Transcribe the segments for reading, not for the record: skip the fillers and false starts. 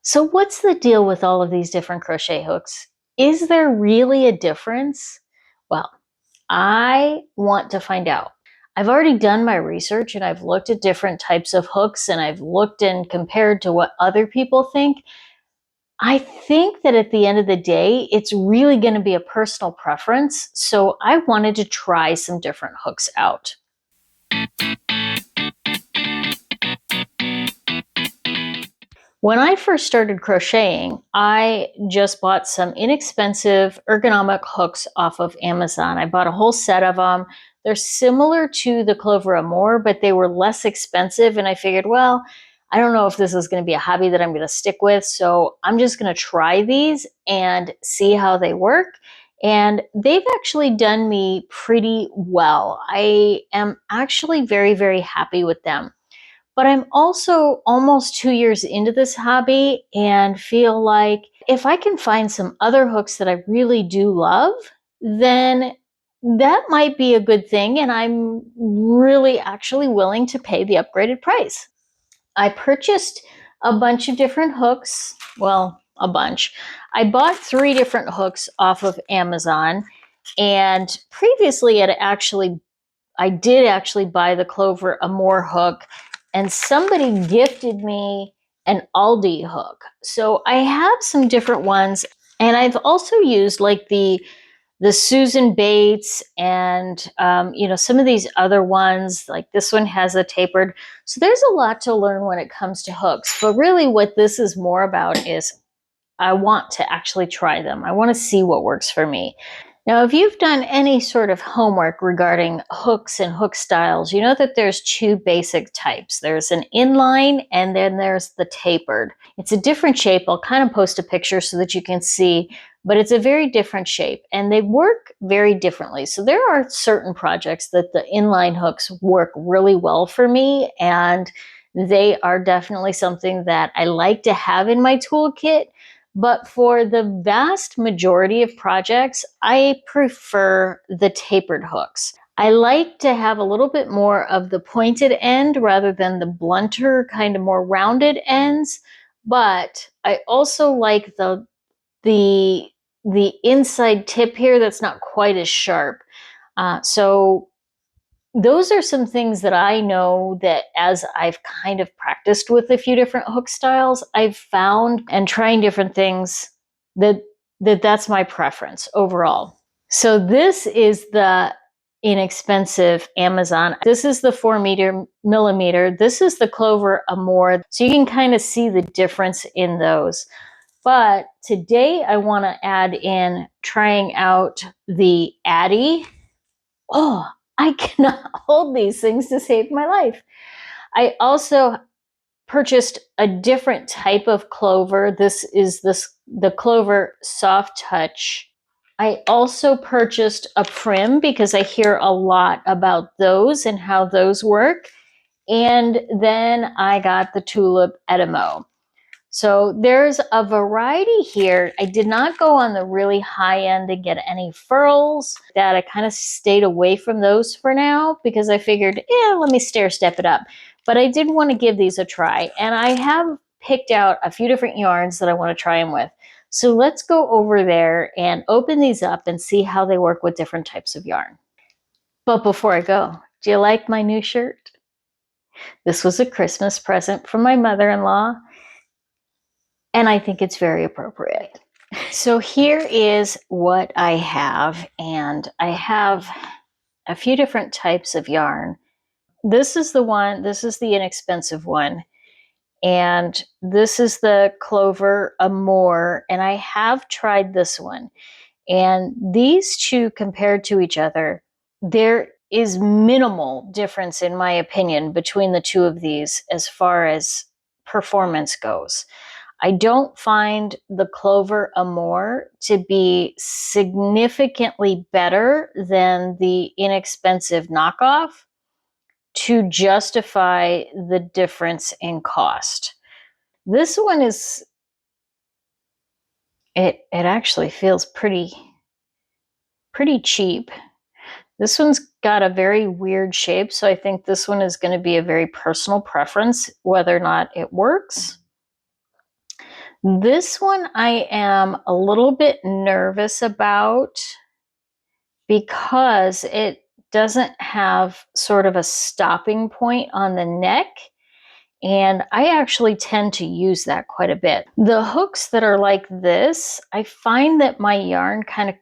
So what's the deal with all of these different crochet hooks? Is there really a difference? Well, I want to find out. I've already done my research and I've looked at different types of hooks and I've looked and compared to what other people think. I think that at the end of the day, it's really going to be a personal preference. So I wanted to try some different hooks out. When I first started crocheting, I just bought some inexpensive ergonomic hooks off of Amazon. I bought a whole set of them. They're similar to the Clover Amour, but they were less expensive. And I figured, well, I don't know if this is going to be a hobby that I'm going to stick with. So I'm just going to try these and see how they work. And they've actually done me pretty well. I am actually very, very happy with them. But I'm also almost 2 years into this hobby and feel like if I can find some other hooks that I really do love, then that might be a good thing. And I'm really actually willing to pay the upgraded price. I purchased a bunch of different hooks. Well, a bunch. I bought 3 different hooks off of Amazon. And previously, I did actually buy the Clover Amour hook, and somebody gifted me an Aldi hook. So I have some different ones, and I've also used like the Susan Bates and some of these other ones. Like this one has a tapered. So there's a lot to learn when it comes to hooks. But really, what this is more about is I want to actually try them. I want to see what works for me. Now, if you've done any sort of homework regarding hooks and hook styles, you know that there's 2 basic types. There's an inline and then there's the tapered. It's a different shape. I'll kind of post a picture so that you can see, but it's a very different shape and they work very differently. So there are certain projects that the inline hooks work really well for me, and they are definitely something that I like to have in my toolkit. But for the vast majority of projects, I prefer the tapered hooks. I like to have a little bit more of the pointed end rather than the blunter, kind of more rounded ends. But I also like the the inside tip here that's not quite as sharp. So those are some things that I know that as I've kind of practiced with a few different hook styles, I've found and trying different things that that's my preference overall. So this is the inexpensive Amazon. This is the 4 millimeter. This is the Clover Amour. So you can kind of see the difference in those. But today I want to add in trying out the Addy. Oh, I cannot hold these things to save my life. I also purchased a different type of clover. This is the Clover Soft Touch. I also purchased a prim because I hear a lot about those and how those work. And then I got the Tulip Etimo. So there's a variety here. I did not go on the really high end and get any furls. That I kind of stayed away from those for now because I figured, let me stair step it up. But I did want to give these a try, and I have picked out a few different yarns that I want to try them with. So let's go over there and open these up and see how they work with different types of yarn. But before I go, do you like my new shirt? This was a Christmas present from my mother-in-law, and I think it's very appropriate. So here is what I have, and I have a few different types of yarn. This is the inexpensive one, and this is the Clover Amour, and I have tried this one. And these two compared to each other, there is minimal difference in my opinion between the two of these as far as performance goes. I don't find the Clover Amour to be significantly better than the inexpensive knockoff to justify the difference in cost. This one it actually feels pretty cheap. This one's got a very weird shape, so I think this one is going to be a very personal preference whether or not it works. This one I am a little bit nervous about because it doesn't have sort of a stopping point on the neck. And I actually tend to use that quite a bit. The hooks that are like this, I find that my yarn kind of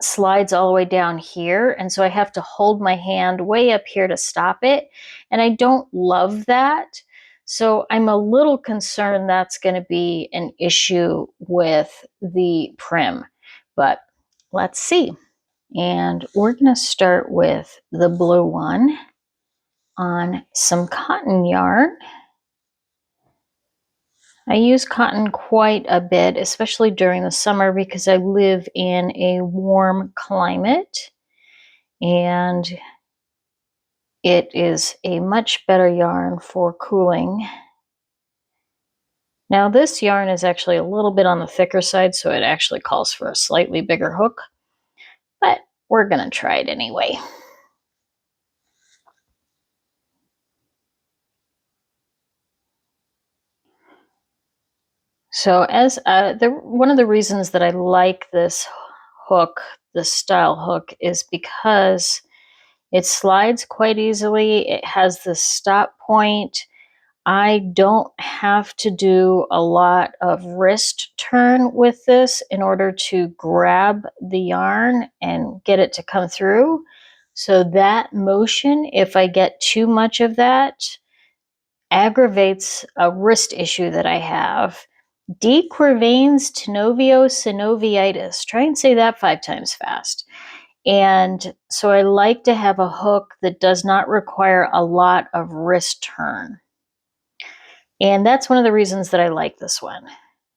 slides all the way down here. And so I have to hold my hand way up here to stop it. And I don't love that. So I'm a little concerned that's going to be an issue with the prim. But let's see. And we're going to start with the blue one on some cotton yarn. I use cotton quite a bit, especially during the summer because I live in a warm climate and it is a much better yarn for cooling. Now this yarn is actually a little bit on the thicker side, so it actually calls for a slightly bigger hook, but we're going to try it anyway. So as one of the reasons that I like this hook, this style hook, is because it slides quite easily. It has this stop point. I don't have to do a lot of wrist turn with this in order to grab the yarn and get it to come through. So that motion, if I get too much of that, aggravates a wrist issue that I have. De Quervain's Tenovio synoviitis. Try and say that 5 times fast. And so I like to have a hook that does not require a lot of wrist turn. And that's one of the reasons that I like this one.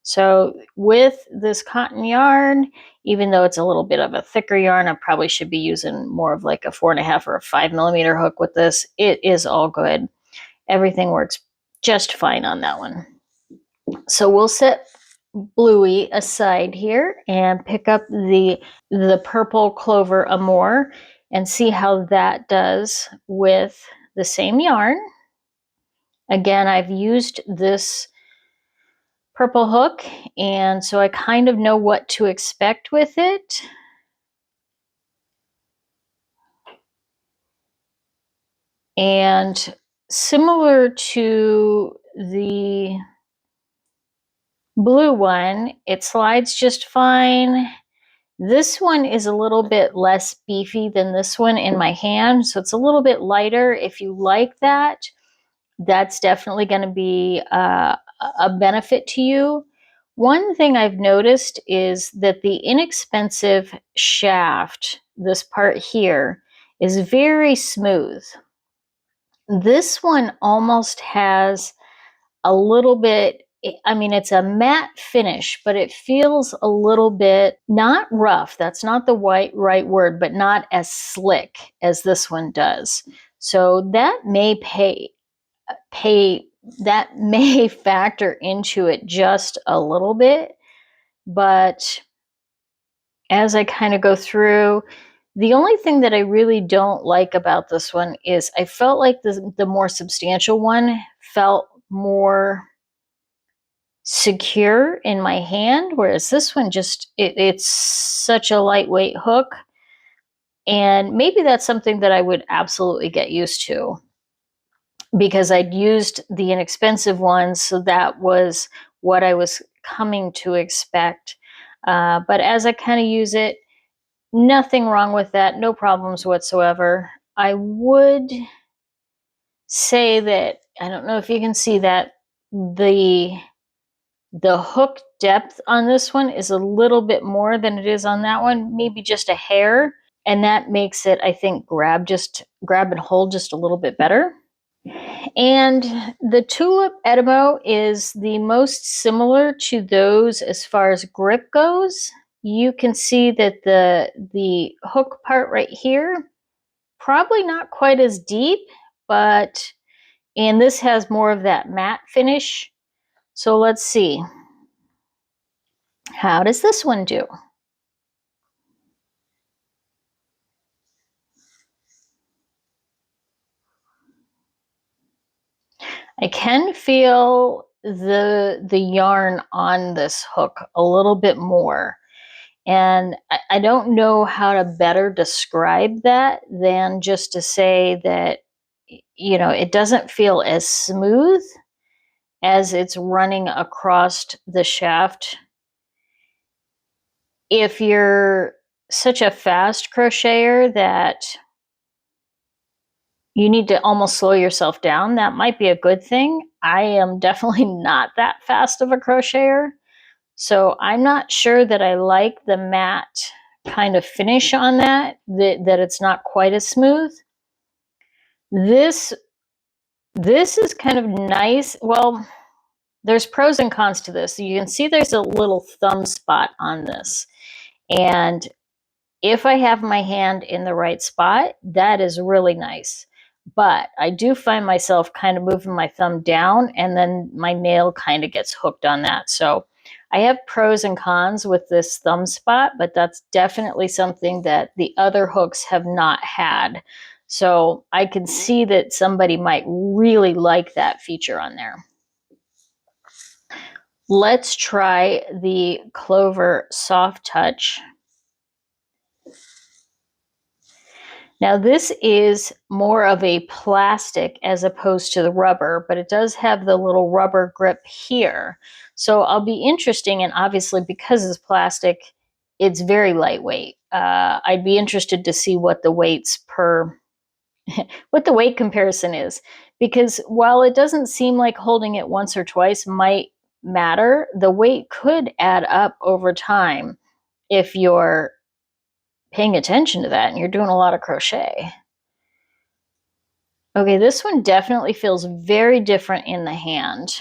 So with this cotton yarn, even though it's a little bit of a thicker yarn, I probably should be using more of like a 4.5 or a 5mm hook with this. It is all good. Everything works just fine on that one. So we'll set Bluey aside here and pick up the purple Clover Amour and see how that does with the same yarn. Again, I've used this purple hook, and so I kind of know what to expect with it. And similar to the blue one, it slides just fine. This one is a little bit less beefy than this one in my hand, so it's a little bit lighter. If you like that, that's definitely going to be a benefit to you. One thing I've noticed is that the inexpensive shaft, this part here, is very smooth. This one almost has a little bit, I mean, it's a matte finish, but it feels a little bit, not rough, that's not the right word, but not as slick as this one does. So that may that may factor into it just a little bit, but as I kind of go through, the only thing that I really don't like about this one is I felt like the more substantial one felt more secure in my hand, whereas this one just, it's such a lightweight hook. And maybe that's something that I would absolutely get used to because I'd used the inexpensive ones, so that was what I was coming to expect. But as I kind of use it, nothing wrong with that, no problems whatsoever. I would say that, I don't know if you can see that, the hook depth on this one is a little bit more than it is on that one, maybe just a hair. And that makes it, I think, grab and hold just a little bit better. And the Tulip Etimo is the most similar to those as far as grip goes. You can see that the hook part right here, probably not quite as deep, and this has more of that matte finish. So let's see. How does this one do? I can feel the yarn on this hook a little bit more. And I don't know how to better describe that than just to say that, you know, it doesn't feel as smooth as it's running across the shaft. If you're such a fast crocheter that you need to almost slow yourself down, that might be a good thing. I am definitely not that fast of a crocheter. So I'm not sure that I like the matte kind of finish on that it's not quite as smooth. This is kind of nice. Well, there's pros and cons to this. You can see there's a little thumb spot on this. And if I have my hand in the right spot, that is really nice. But I do find myself kind of moving my thumb down and then my nail kind of gets hooked on that. So I have pros and cons with this thumb spot, but that's definitely something that the other hooks have not had. So I can see that somebody might really like that feature on there. Let's try the Clover Soft Touch. Now this is more of a plastic as opposed to the rubber, but it does have the little rubber grip here. So I'll be interesting, and obviously because it's plastic, it's very lightweight. I'd be interested to see what the weights per, what the weight comparison is, because while it doesn't seem like holding it once or twice might matter, the weight could add up over time if you're paying attention to that and you're doing a lot of crochet. Okay, this one definitely feels very different in the hand.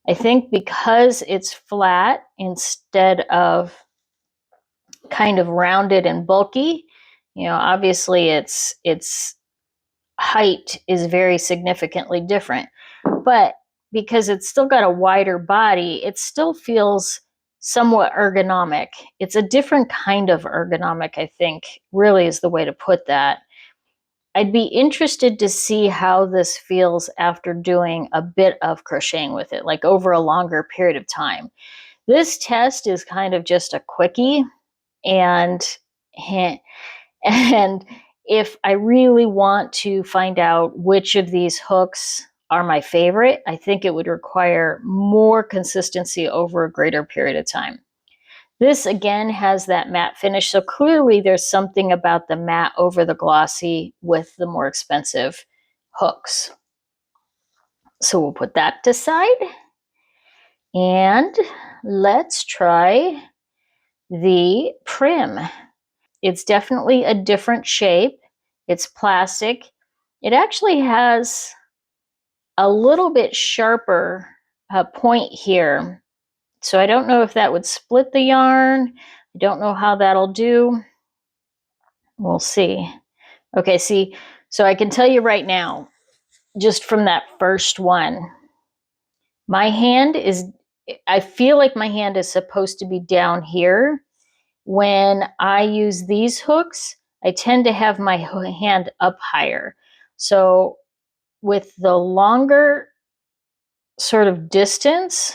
I think because it's flat instead of kind of rounded and bulky, you know, obviously its height is very significantly different. But because it's still got a wider body, it still feels somewhat ergonomic. It's a different kind of ergonomic, I think, really is the way to put that. I'd be interested to see how this feels after doing a bit of crocheting with it, like over a longer period of time. This test is kind of just a quickie, and if I really want to find out which of these hooks are my favorite, I think it would require more consistency over a greater period of time. This again has that matte finish, so clearly there's something about the matte over the glossy with the more expensive hooks. So we'll put that aside, and let's try the Prim. It's definitely a different shape. It's plastic. It actually has a little bit sharper point here. So I don't know if that would split the yarn. I don't know how that'll do. We'll see. Okay, see, so I can tell you right now, just from that first one, my hand is, I feel like my hand is supposed to be down here. When I use these hooks, I tend to have my hand up higher. So with the longer sort of distance,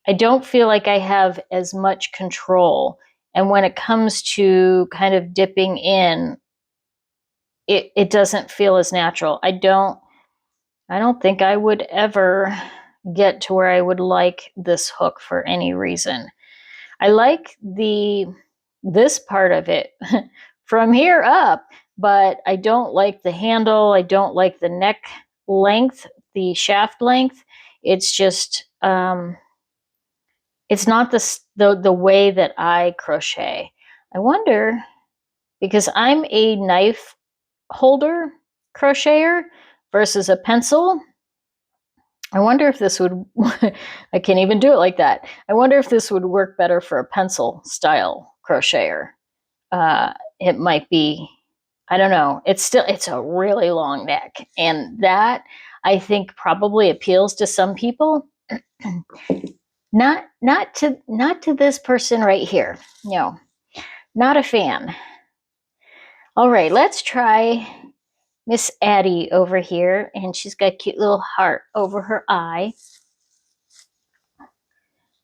I don't feel like I have as much control. And when it comes to kind of dipping in, it doesn't feel as natural. I don't think I would ever get to where I would like this hook for any reason. I like this part of it from here up, but I don't like the handle. I don't like the neck length, the shaft length. It's just it's not the way that I crochet. I wonder, because I'm a knife holder crocheter versus a pencil, I wonder if this would, I can't even do it like that. I wonder if this would work better for a pencil style crocheter. It might be, I don't know. It's a really long neck. And that I think probably appeals to some people. Not to this person right here. No, not a fan. All right, let's try Miss Addie over here, and she's got a cute little heart over her eye.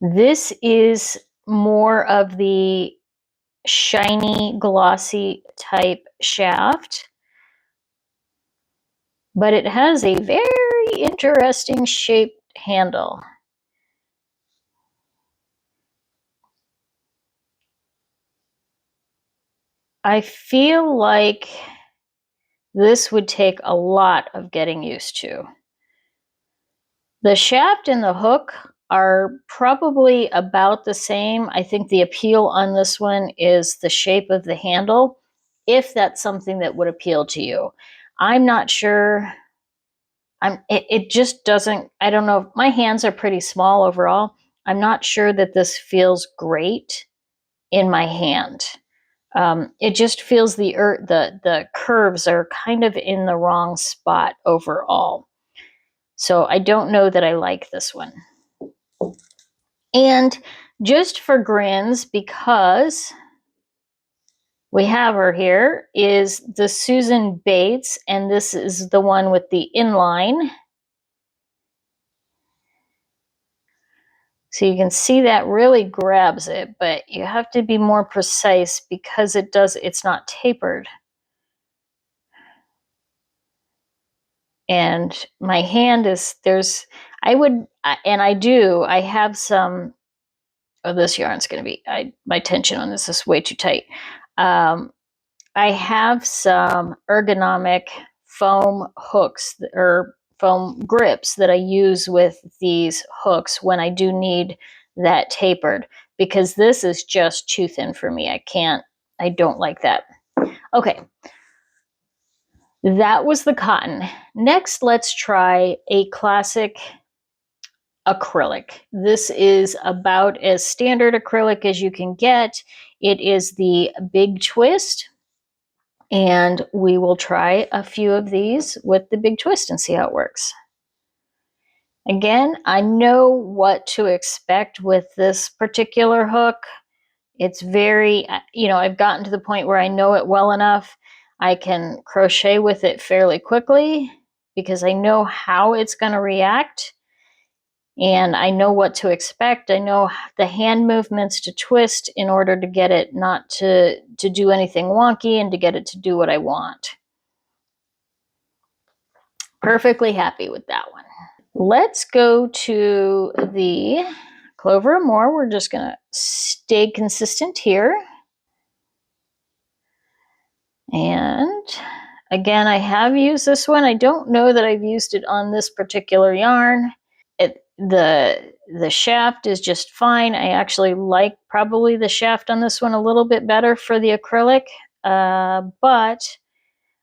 This is more of the shiny, glossy type shaft, but it has a very interesting shaped handle. I feel like this would take a lot of getting used to. The shaft and the hook are probably about the same. I think the appeal on this one is the shape of the handle, if that's something that would appeal to you. I'm not sure. It just doesn't, I don't know. My hands are pretty small overall. I'm not sure that this feels great in my hand. It just feels the curves are kind of in the wrong spot overall. So I don't know that I like this one. And just for grins, because we have her here, is the Susan Bates, and this is the one with the inline. So you can see that really grabs it, but you have to be more precise because it's not tapered. And my hand is, I have some, oh, this yarn's going to be, my tension on this is way too tight. I have some ergonomic foam hooks or foam grips that I use with these hooks when I do need that tapered, because this is just too thin for me. I don't like that. Okay, that was the cotton. Next, let's try a classic acrylic. This is about as standard acrylic as you can get. It is the Big Twist, and we will try a few of these with the Big Twist and see how it works. Again, I know what to expect with this particular hook. It's very, I've gotten to the point where I know it well enough. I can crochet with it fairly quickly because I know how it's going to react. And I know what to expect. I know the hand movements to twist in order to get it not to do anything wonky and to get it to do what I want. Perfectly happy with that one. Let's go to the Clover Amore. We're just going to stay consistent here. And again, I have used this one. I don't know that I've used it on this particular yarn. The shaft is just fine. I actually like probably the shaft on this one a little bit better for the acrylic, but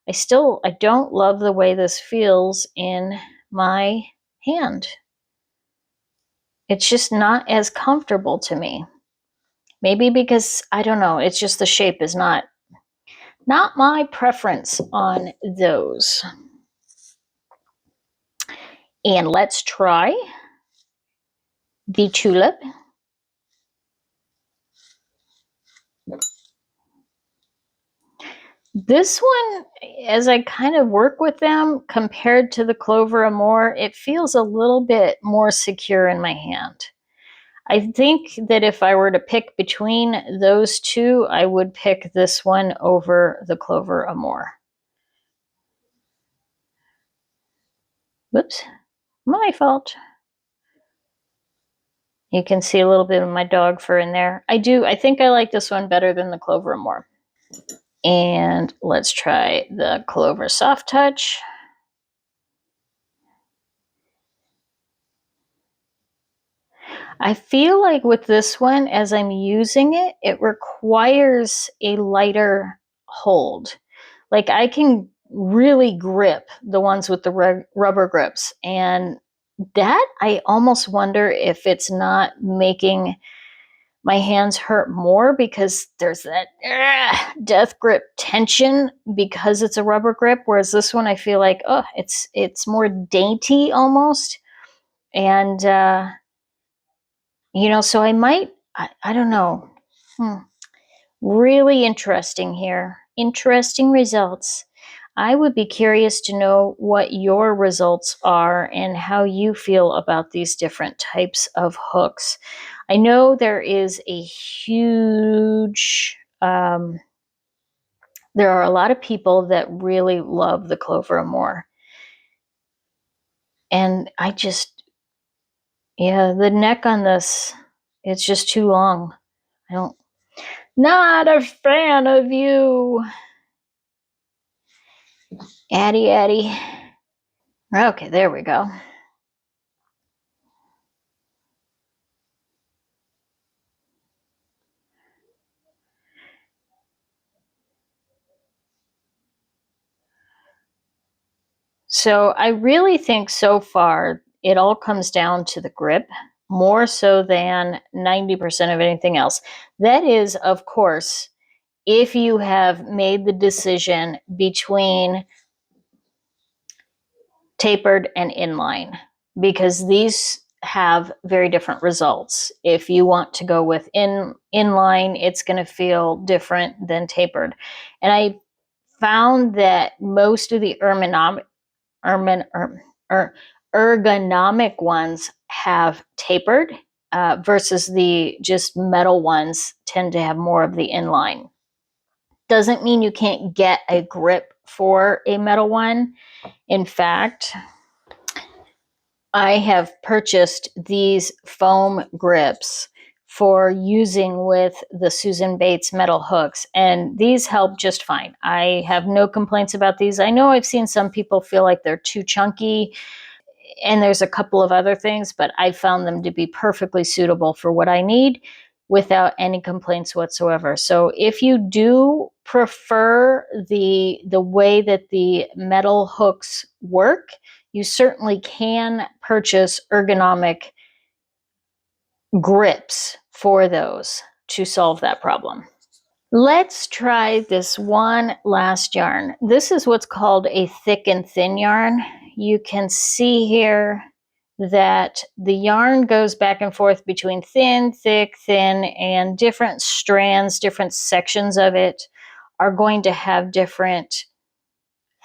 I don't love the way this feels in my hand. It's just not as comfortable to me. Maybe because, I don't know, it's just the shape is not my preference on those. And let's try the tulip. This one, as I kind of work with them compared to the Clover Amore, it feels a little bit more secure in my hand. I think that if I were to pick between those two, I would pick this one over the Clover Amore. Whoops, my fault. You can see a little bit of my dog fur in there. I think I like this one better than the Clover Amore. And let's try the Clover Soft Touch. I feel like with this one, as I'm using it, it requires a lighter hold. Like I can really grip the ones with the rubber grips, and that I almost wonder if it's not making my hands hurt more because there's that death grip tension because it's a rubber grip, whereas this one I feel like, oh, it's more dainty almost. And so I might, I don't know. Really interesting here. Interesting results. I would be curious to know what your results are and how you feel about these different types of hooks. I know there is a huge, there are a lot of people that really love the Clover Amour. And I just, yeah, the neck on this, it's just too long. Not a fan of you, Addie. Okay, there we go. So I really think so far it all comes down to the grip more so than 90% of anything else. That is, of course, if you have made the decision between tapered and inline, because these have very different results. If you want to go with inline, it's going to feel different than tapered. And I found that most of the ergonomic ones have tapered, versus the just metal ones tend to have more of the inline. Doesn't mean you can't get a grip for a metal one. In fact, I have purchased these foam grips for using with the Susan Bates metal hooks, and these help just fine. I have no complaints about these. I know I've seen some people feel like they're too chunky, and there's a couple of other things, but I found them to be perfectly suitable for what I need without any complaints whatsoever. So if you do prefer the way that the metal hooks work, you certainly can purchase ergonomic grips for those to solve that problem. Let's try this one last yarn. This is what's called a thick and thin yarn. You can see here that the yarn goes back and forth between thin, thick, thin, and different strands, different sections of it are going to have different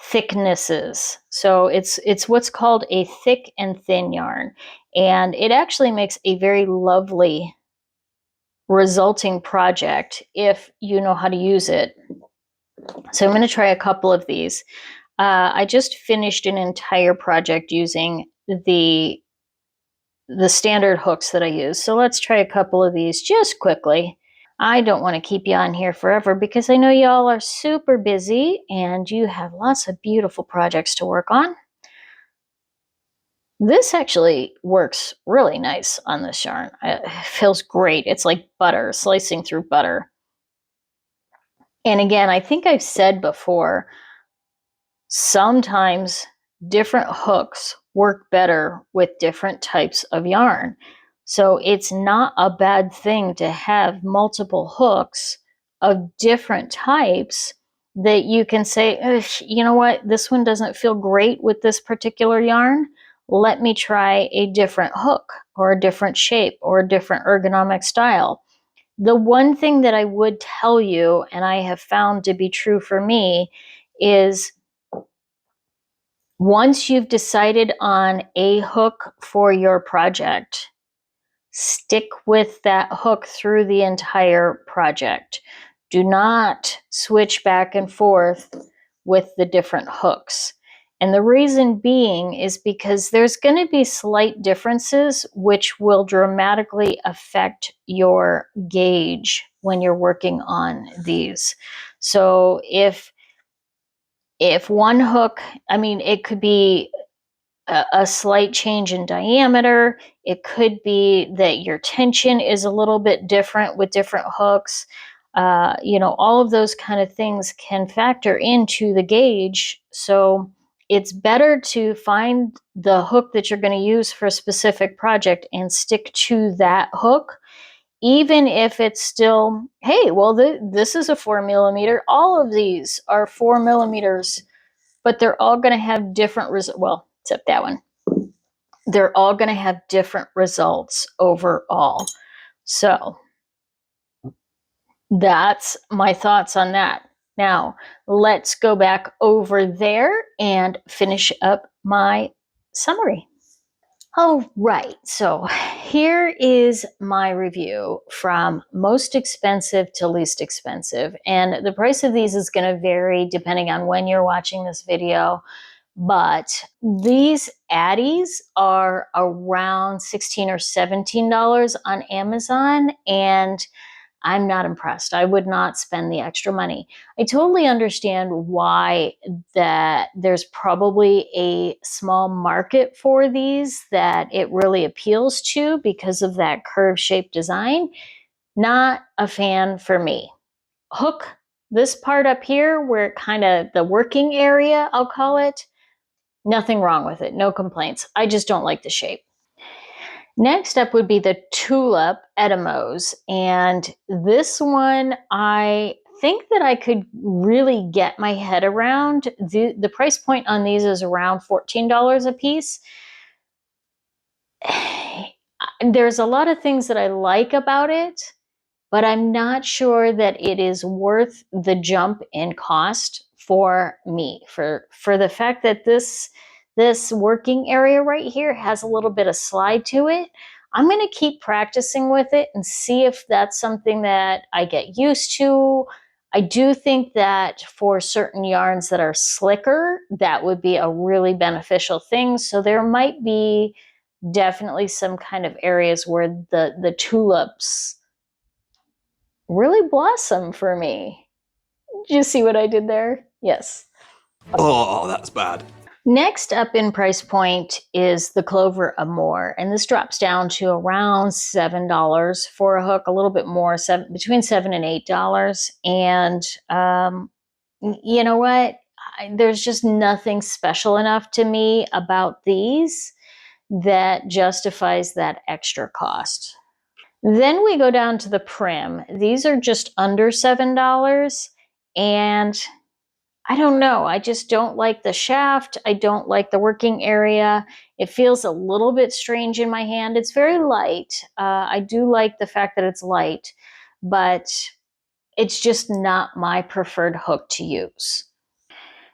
thicknesses. So it's what's called a thick and thin yarn. And it actually makes a very lovely resulting project if you know how to use it. So I'm going to try a couple of these. I just finished an entire project using the standard hooks that I use. So let's try a couple of these just quickly. I don't want to keep you on here forever because I know y'all are super busy and you have lots of beautiful projects to work on. This actually works really nice on this yarn. It feels great. It's like butter, slicing through butter. And again, I think I've said before, sometimes different hooks work better with different types of yarn. So it's not a bad thing to have multiple hooks of different types that you can say, you know what, this one doesn't feel great with this particular yarn. Let me try a different hook or a different shape or a different ergonomic style. The one thing that I would tell you, and I have found to be true for me, is once you've decided on a hook for your project, stick with that hook through the entire project. Do not switch back and forth with the different hooks. And the reason being is because there's going to be slight differences which will dramatically affect your gauge when you're working on these. So if one hook, I mean, it could be a slight change in diameter. It could be that your tension is a little bit different with different hooks. All of those kind of things can factor into the gauge. So it's better to find the hook that you're going to use for a specific project and stick to that hook, even if it's still, hey, well, this is a 4mm. All of these are 4mm, but they're all going to have different results. Well, except that one. They're all going to have different results overall. So that's my thoughts on that. Now, let's go back over there and finish up my summary. All right, so here is my review from most expensive to least expensive. And the price of these is going to vary depending on when you're watching this video. But these Addies are around $16 or $17 on Amazon, and I'm not impressed. I would not spend the extra money. I totally understand why that there's probably a small market for these that it really appeals to because of that curve-shaped design. Not a fan for me. Hook, this part up here where kind of the working area, I'll call it, nothing wrong with it. No complaints. I just don't like the shape. Next up would be the Tulip Edamos. And this one, I think that I could really get my head around. The price point on these is around $14 a piece. There's a lot of things that I like about it, but I'm not sure that it is worth the jump in cost for me, for the fact that this working area right here has a little bit of slide to it. I'm going to keep practicing with it and see if that's something that I get used to. I do think that for certain yarns that are slicker, that would be a really beneficial thing. So there might be definitely some kind of areas where the tulips really blossom for me. Did you see what I did there? Yes. Oh, that's bad. Next up in price point is the Clover Amour, and this drops down to around $7 for a hook, a little bit more, between $7 and $8. And you know what? There's just nothing special enough to me about these that justifies that extra cost. Then we go down to the Prim. These are just under $7, and I don't know. I just don't like the shaft. I don't like the working area. It feels a little bit strange in my hand. It's very light. I do like the fact that it's light, but it's just not my preferred hook to use.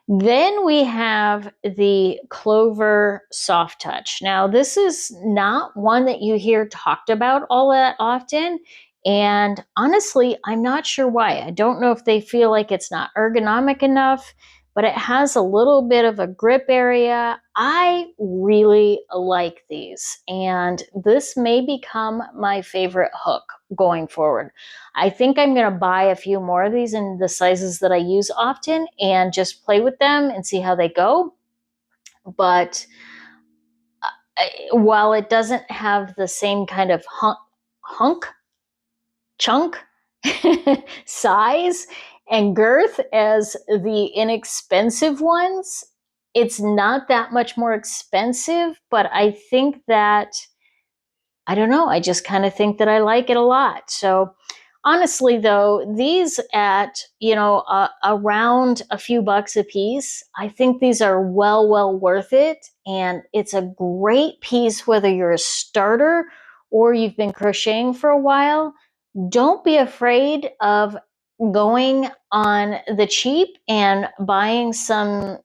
Then we have the Clover Soft Touch. Now, this is not one that you hear talked about all that often. And honestly, I'm not sure why. I don't know if they feel like it's not ergonomic enough, but it has a little bit of a grip area. I really like these, and this may become my favorite hook going forward. I think I'm going to buy a few more of these in the sizes that I use often and just play with them and see how they go. But while it doesn't have the same kind of chunk size and girth as the inexpensive ones, it's not that much more expensive, but I think that, I don't know, I just kind of think that I like it a lot. So honestly though, these at, around a few bucks a piece, I think these are well worth it. And it's a great piece whether you're a starter or you've been crocheting for a while. Don't be afraid of going on the cheap and buying some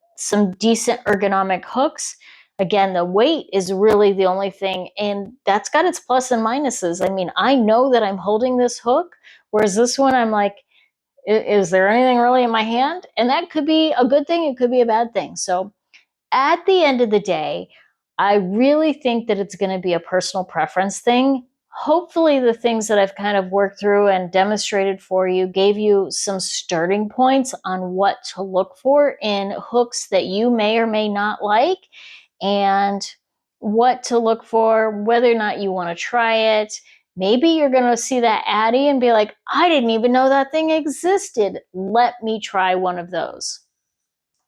decent ergonomic hooks. Again, the weight is really the only thing, and that's got its plus and minuses. I mean, I know that I'm holding this hook, whereas this one, I'm like, is there anything really in my hand? And that could be a good thing, it could be a bad thing. So at the end of the day, I really think that it's going to be a personal preference thing. Hopefully the things that I've kind of worked through and demonstrated for you gave you some starting points on what to look for in hooks that you may or may not like, and what to look for, whether or not you want to try it. Maybe you're going to see that Addie and be like, I didn't even know that thing existed. Let me try one of those.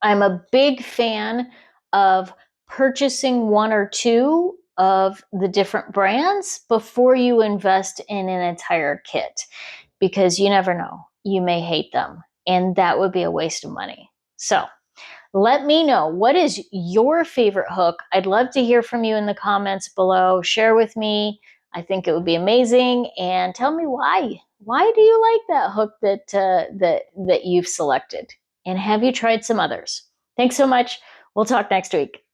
I'm a big fan of purchasing one or two of the different brands before you invest in an entire kit, because you never know, you may hate them, and that would be a waste of money. So let me know, what is your favorite hook? I'd love to hear from you in the comments below. Share with me. I think it would be amazing, and tell me why. Why do you like that hook that you've selected? And have you tried some others? Thanks so much. We'll talk next week.